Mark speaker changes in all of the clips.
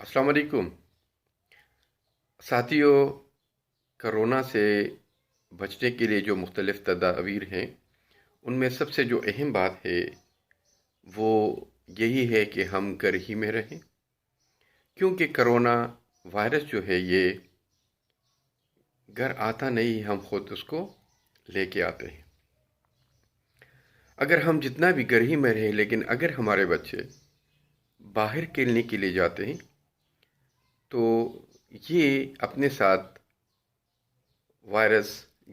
Speaker 1: السلام علیکم ساتھیوں، کرونا سے بچنے کے لیے جو مختلف تدابیر ہیں ان میں سب سے جو اہم بات ہے وہ یہی ہے کہ ہم گھر ہی میں رہیں، کیونکہ کرونا وائرس جو ہے یہ گھر آتا نہیں، ہم خود اس کو لے کے آتے ہیں۔ اگر ہم جتنا بھی گھر ہی میں رہیں، لیکن اگر ہمارے بچے باہر کھیلنے کے لیے جاتے ہیں تو یہ اپنے ساتھ وائرس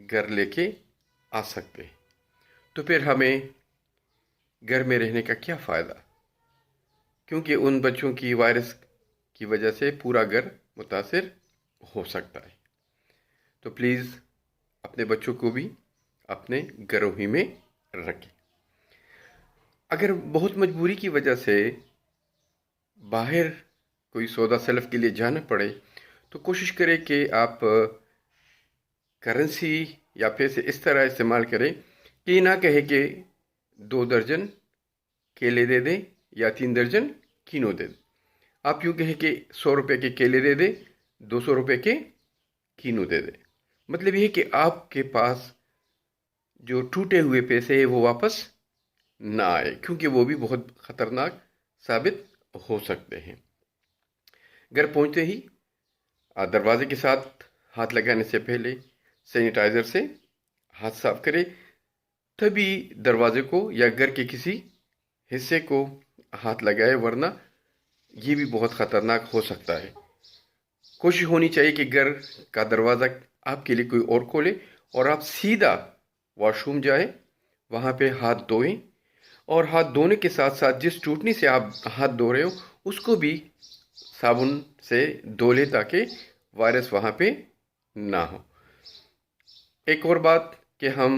Speaker 1: گھر لے کے آ سکتے ہیں۔ تو پھر ہمیں گھر میں رہنے کا کیا فائدہ، کیونکہ ان بچوں کی وائرس کی وجہ سے پورا گھر متاثر ہو سکتا ہے۔ تو پلیز اپنے بچوں کو بھی اپنے گھروں ہی میں رکھیں۔ اگر بہت مجبوری کی وجہ سے باہر کوئی سودا سلف کے لیے جانا پڑے تو کوشش کریں کہ آپ کرنسی یا پیسے اس طرح استعمال کریں کہ یہ نہ کہے کہ 2 درجن کیلے دے دیں یا 3 درجن کینو دے دیں۔ آپ یوں کہیں کہ 100 روپے کے کیلے دے دیں، 200 روپے کے کینو دے دیں۔ مطلب یہ ہے کہ آپ کے پاس جو ٹوٹے ہوئے پیسے ہیں وہ واپس نہ آئے، کیونکہ وہ بھی بہت خطرناک ثابت ہو سکتے ہیں۔ گھر پہنچتے ہی دروازے کے ساتھ ہاتھ لگانے سے پہلے سینیٹائزر سے ہاتھ صاف کرے، تبھی دروازے کو یا گھر کے کسی حصے کو ہاتھ لگائے، ورنہ یہ بھی بہت خطرناک ہو سکتا ہے۔ کوشش ہونی چاہیے کہ گھر کا دروازہ آپ کے لیے کوئی اور کھولے اور آپ سیدھا واش روم جائیں، وہاں پہ ہاتھ دھوئیں، اور ہاتھ دھونے کے ساتھ ساتھ جس ٹوٹنی سے آپ ہاتھ دھو رہے ہو اس کو بھی صابن سے دھو لیں تاکہ وائرس وہاں پہ نہ ہو۔ ایک اور بات کہ ہم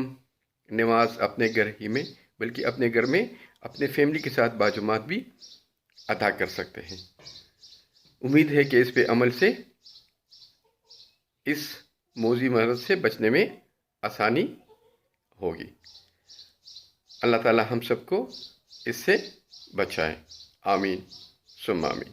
Speaker 1: نماز اپنے گھر ہی میں بلکہ اپنے گھر میں اپنے فیملی کے ساتھ باجماعت بھی ادا کر سکتے ہیں۔ امید ہے کہ اس پہ عمل سے اس موذی مرض سے بچنے میں آسانی ہوگی۔ اللہ تعالی ہم سب کو اس سے بچائے، آمین ثم آمین۔